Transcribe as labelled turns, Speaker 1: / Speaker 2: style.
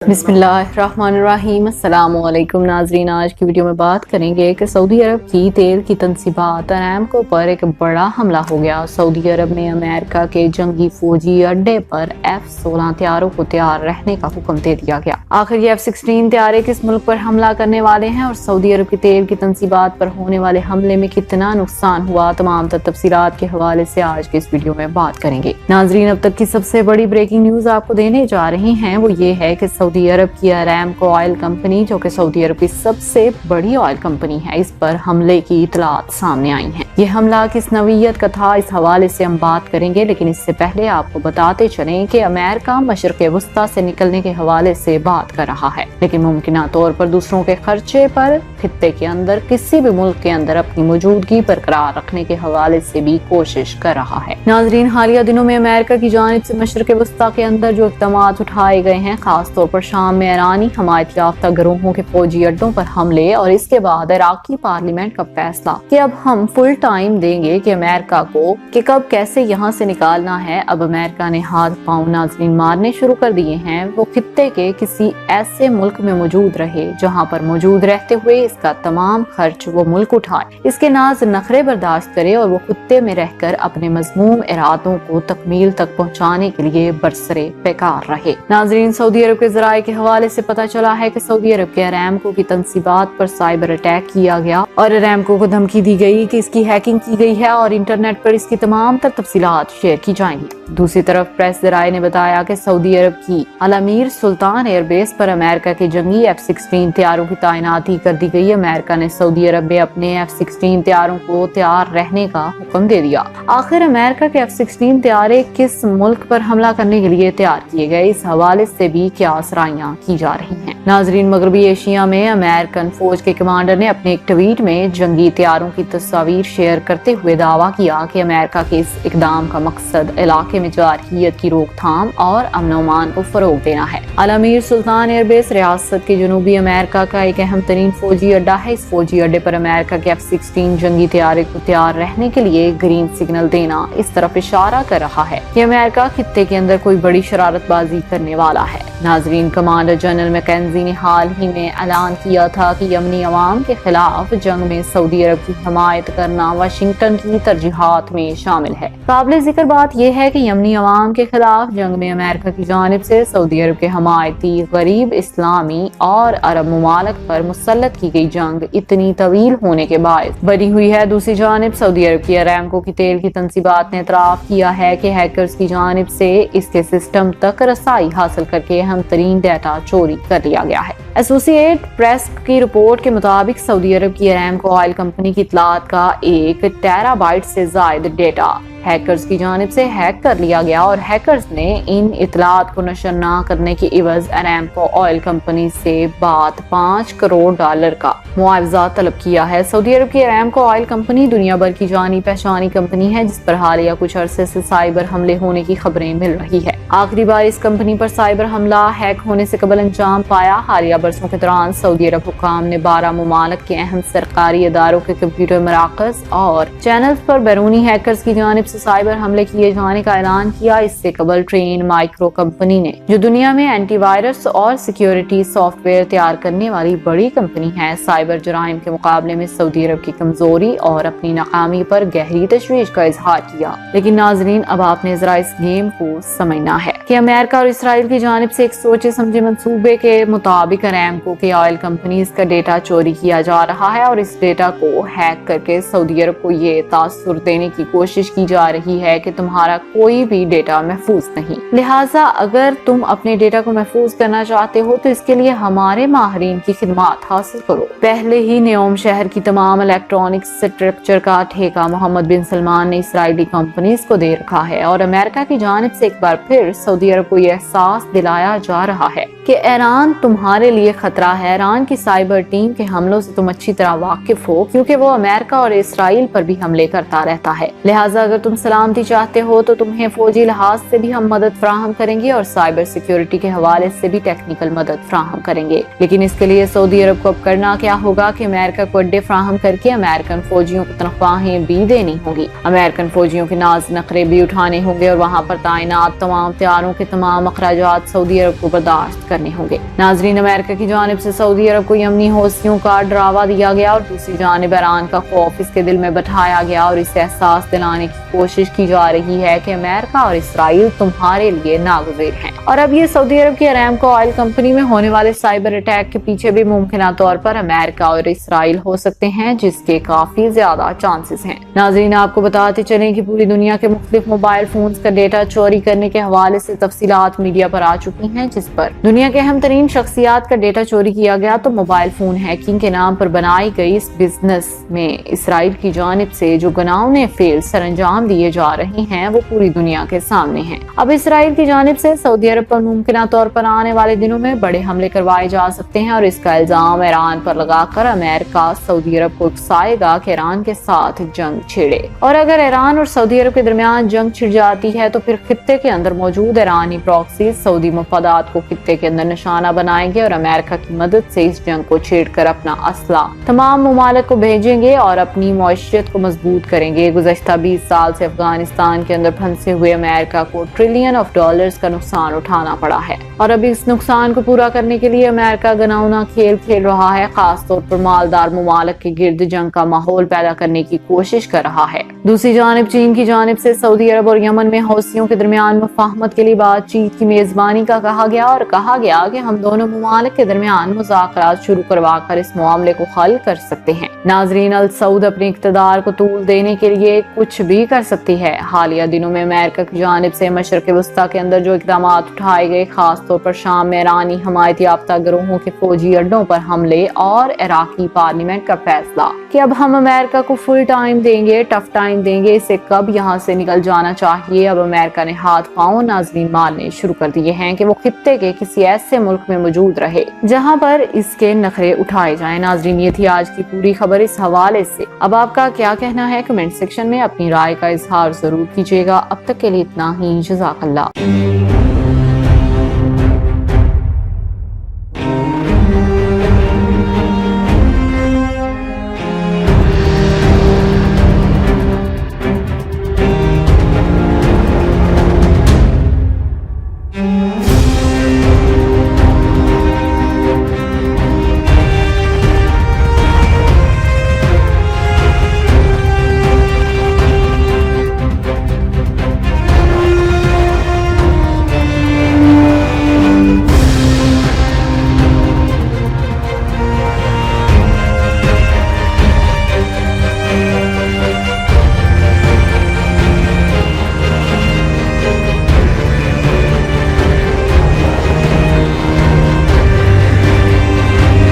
Speaker 1: बिस्मिल्लाहिर्रहमानिर्रहीम। अस्सलाम वालेकुम नाजरीन, आज की वीडियो में बात करेंगे कि सऊदी अरब की तेल की तनसीबात अरामको पर एक बड़ा हमला हो गया। सऊदी अरब ने अमेरिका के जंगी फौजी अड्डे पर F-16 तैयारों को तैयार रहने का हुक्म दे दिया गया। आखिर ये F-16 तैयारे किस मुल्क पर हमला करने वाले हैं और सऊदी अरब की तेल की तनसीबात पर होने वाले हमले में कितना नुकसान हुआ, तमाम तफसीलात के हवाले से आज के इस वीडियो में बात करेंगे। नाजरीन, अब तक की सबसे बड़ी ब्रेकिंग न्यूज आपको देने जा रही हैं, वो ये है कि सऊदी अरब की अरामको ऑयल कंपनी, जो कि सऊदी अरब की सबसे बड़ी ऑयल कंपनी है, इस पर हमले की इतलात सामने आई हैं। ये हमला किस नवीयत का था, इस हवाले से हम बात करेंगे, लेकिन इससे पहले आपको बताते चलें कि अमेरिका मशरिक़ वस्ता से निकलने के हवाले से बात कर रहा है, लेकिन मुमकिन तौर पर दूसरों के खर्चे पर खित्ते के अंदर किसी भी मुल्क के अंदर अपनी मौजूदगी बरकरार रखने के हवाले से भी कोशिश कर रहा है। नाजरीन, हालिया दिनों में अमेरिका की जानिब से मशरिक़ वस्ता के अंदर जो इक़दामात उठाए गए हैं, खास तौर पर शाम में ईरानी हमायत याफ्ता गिरोहों के फौजी अड्डों पर हमले और इसके बाद इराकी पार्लियामेंट का फैसला कि अब हम फुल टाइम देंगे कि अमेरिका को कि कब कैसे यहाँ से निकालना है। अब अमेरिका ने हाथ पांव नाज़रीन मारने शुरू कर दिए हैं। वो खित्ते के किसी ऐसे मुल्क में मौजूद रहे जहाँ पर मौजूद रहते हुए इसका तमाम खर्च वो मुल्क उठाए, इसके नाज नखरे बर्दाश्त करे और वो खित्ते में रहकर अपने मज़मूम इरादों को तकमील तक पहुँचाने के लिए बरसरे बेकार रहे। नाजरीन, सऊदी अरब के ज़राए के हवाले से पता चला है कि सऊदी अरब के अरामको की तनसीबात पर साइबर अटैक किया गया और अरामको को धमकी दी गई कि इसकी हैकिंग की गई है और इंटरनेट पर इसकी तमाम तफसीलात शेयर की जाएंगी। दूसरी तरफ प्रेस ज़राए ने बताया कि सऊदी अरब की अल अमीर सुल्तान एयरबेस पर अमेरिका के जंगी F-16 तैयारों की तैनाती कर दी गई। अमेरिका ने सऊदी अरब में अपने F-16 तैयारों को तैयार रहने का हुक्म दे दिया। आखिर अमेरिका के F-16 तैयारे किस मुल्क पर हमला करने के लिए तैयार किए गए, इस हवाले से भी क्या सराहियां की जा रही हैं। नाजरीन, मगरबी एशिया में अमेरिकन फौज के कमांडर ने अपने एक ट्वीट में जंगी तैयारों की तस्वीर शेयर करते हुए दावा किया कि अमेरिका के इस इकदाम का मकसद इलाके में जारहियत की रोकथाम और अमन अमान को फरोग देना है। अल अमीर सुल्तान एयरबेस रियासत के जनूबी अमेरिका का एक अहम तरीन फौजी अड्डा है। इस फौजी अड्डे पर अमेरिका के F-16 जंगी तैयारे को तैयार रहने के लिए ग्रीन सिग्नल देना इस तरफ इशारा कर रहा है कि अमेरिका खित्ते के अंदर कोई बड़ी शरारतबाजी करने वाला है। नाजरीन, कमांडर जनरल मैकेंजी ने हाल ही में ऐलान किया था कि यमनी अवाम के खिलाफ जंग में सऊदी अरब की हिमायत करना वाशिंगटन की तरजीहात में शामिल है। काबिल जिक्र बात यह है कि यमनी अवाम के खिलाफ जंग में अमेरिका की जानिब से सऊदी अरब के हमायती गरीब इस्लामी और अरब ममालिक पर मुसल्लत की गई जंग इतनी तवील होने के बायस बढ़ी हुई है। दूसरी जानिब सऊदी अरब की अरामको की तेल की तनसीबात ने इतराफ किया है कि हैकर्स की जानिब से इसके सिस्टम तक रसाई हासिल करके अहम तरीन डाटा चोरी कर लिया गया है। एसोसिएट प्रेस की रिपोर्ट के मुताबिक सऊदी अरब की अरामको ऑयल कंपनी की इतलात का 1 टेराबाइट से ज्यादा डेटा हैकर्स की जानिब से हैक कर लिया गया और हैकर्स ने इन इतलात को नशर न करने की इवज अरामको ऑयल कंपनी से बात $5 करोड़ का मुआवजा तलब किया है। सऊदी अरब की अरामको ऑयल कंपनी दुनिया भर की जानी पहचानी कंपनी है, जिस पर हालिया कुछ अरसे से साइबर हमले होने की खबरें मिल रही है। आखिरी बार इस कंपनी पर साइबर हमला हैक होने से कबल अंजाम पाया। हालिया बरसों के दौरान सऊदी अरब हुकाम ने 12 ममालिक के अहम सरकारी इदारों के कंप्यूटर मराकज और चैनल्स पर बैरूनी हैकर्स की जानिब से साइबर हमले किए जाने का ऐलान किया। इससे कबल ट्रेन माइक्रो कंपनी ने, जो दुनिया में एंटीवायरस और सिक्योरिटी सॉफ्टवेयर तैयार करने वाली बड़ी कंपनी है, साइबर जराइम के मुकाबले में सऊदी अरब की कमजोरी और अपनी नाकामी पर गहरी तशवीश का इजहार किया। लेकिन नाजरीन, अब आपने जरा इस गेम को समझना है कि अमेरिका और इसराइल की जानिब से एक सोचे समझे मंसूबे के मुताबिक अरामको की ऑयल कंपनीज का डेटा चोरी किया जा रहा है और इस डेटा को हैक करके सऊदी अरब को ये तासुर देने की कोशिश की जा रही है कि तुम्हारा कोई भी डेटा महफूज नहीं। लिहाजा अगर तुम अपने डेटा को महफूज करना चाहते हो तो इसके लिए हमारे माहिरीन की खिदमत हासिल करो। पहले ही नेओम शहर की तमाम इलेक्ट्रॉनिक स्ट्रक्चर का ठेका मोहम्मद बिन सलमान ने इसराइली कंपनीज को दे रखा है और अमेरिका की जानिब से एक बार फिर सऊदी अरब को यह एहसास दिलाया जा रहा है कि ईरान तुम्हारे लिए खतरा है। ईरान की साइबर टीम के हमलों से तुम अच्छी तरह वाकिफ हो, क्योंकि वो अमेरिका और इसराइल पर भी हमले करता रहता है। लिहाजा अगर तुम तुम सलामती चाहते हो तो तुम्हें फौजी लिहाज से भी हम मदद फराहम करेंगे और साइबर सिक्योरिटी के हवाले से भी टेक्निकल मदद फराहम करेंगे। लेकिन इसके लिए सऊदी अरब को अब करना क्या होगा कि अमेरिका को अड्डे फराहम करके अमेरिकन फौजियों को तनख्वाहें भी देनी होंगी, अमेरिकन फौजियों के नाज नखरे भी उठाने होंगे और वहाँ पर तैनात तमाम तैयारों के तमाम अखराजात सऊदी अरब को बर्दाश्त करने होंगे। नाजरीन, अमेरिका की जानिब से सऊदी अरब को यमनी हौसियों का डरावा दिया गया और दूसरी जानिब ईरान का खौफ इसके दिल में बैठाया गया और इसे एहसास दिलाने की कोशिश की जा रही है कि अमेरिका और इसराइल तुम्हारे लिए नागुज़ीर हैं। और अब ये सऊदी अरब की अरामको ऑयल कंपनी में होने वाले साइबर अटैक के पीछे भी मुमकिन तौर पर अमेरिका और इसराइल हो सकते हैं, जिसके काफी ज्यादा चांसेस हैं। नाज़रीन, आपको बताते चलें कि पूरी दुनिया के मुख्तलिफ मोबाइल फोन का डेटा चोरी करने के हवाले से तफसीलात मीडिया पर आ चुकी हैं, जिस पर दुनिया के अहम तरीन शख्सियात का डेटा चोरी किया गया। तो मोबाइल फोन हैकिंग के नाम पर बनाई गई इस बिजनेस में इसराइल की जानिब से जो गनाउने फेल सरंजाम दिए जा रहे हैं वो पूरी दुनिया के सामने हैं। अब इसराइल की जानिब से सऊदी अरब पर मुमकिन तौर पर आने वाले दिनों में बड़े हमले करवाए जा सकते हैं और इसका इल्जाम ईरान पर लगाकर अमेरिका सऊदी अरब को उकसाएगा कि ईरान के साथ जंग छेड़े। और अगर ईरान और सऊदी अरब के दरमियान जंग छिड़ जाती है तो फिर खित्ते के अंदर मौजूद ईरानी प्रॉक्सी सऊदी मफादात को खित्ते के अंदर निशाना बनाएंगे और अमेरिका की मदद से इस जंग को छेड़कर अपना असला तमाम ममालिक को भेजेंगे और अपनी मईशत को मजबूत करेंगे। गुज़श्ता 20 साल से अफगानिस्तान के अंदर फंसे हुए अमेरिका को ट्रिलियन ऑफ डॉलर्स का नुकसान उठाना पड़ा है और अब इस नुकसान को पूरा करने के लिए अमेरिका गनाउना खेल खेल रहा है, खास तौर पर मालदार ममालिक के गिर्द जंग का माहौल पैदा करने की कोशिश कर रहा है। दूसरी जानिब चीन की जानिब से सऊदी अरब और यमन में हौसियों के दरमियान मुफाहमत के लिए बातचीत की मेजबानी का कहा गया और कहा गया कि हम दोनों ममालिक के दरमियान मुज़ाकरात शुरू करवा कर इस मामले को हल कर सकते हैं। नाजरीन, अल सऊद अपने इक़्तिदार को तूल देने के लिए कुछ भी कर सकती है। हालिया दिनों में अमेरिका की जानिब से मशरक़ वस्ता के अंदर जो इक़दाम उठाए गए, खास तौर पर शाम में ईरानी हमायती याफ्ता गिरोहों के फौजी अड्डों पर हमले और इराकी पार्लियामेंट का फैसला कि अब हम अमेरिका को फुल टाइम देंगे, टफ टाइम देंगे, इसे कब यहाँ से निकल जाना चाहिए। अब अमेरिका ने हाथ पांव नाजरीन मारने शुरू कर दिए हैं कि वो खित्ते के किसी ऐसे मुल्क में मौजूद रहे जहाँ पर इसके नखरे उठाए जाएं। नाजरीन, ये थी आज की पूरी खबर इस हवाले से। अब आपका क्या कहना है कमेंट सेक्शन में अपनी राय का इजहार जरूर कीजिएगा। अब तक के लिए इतना ही, जज़ाकल्लाह।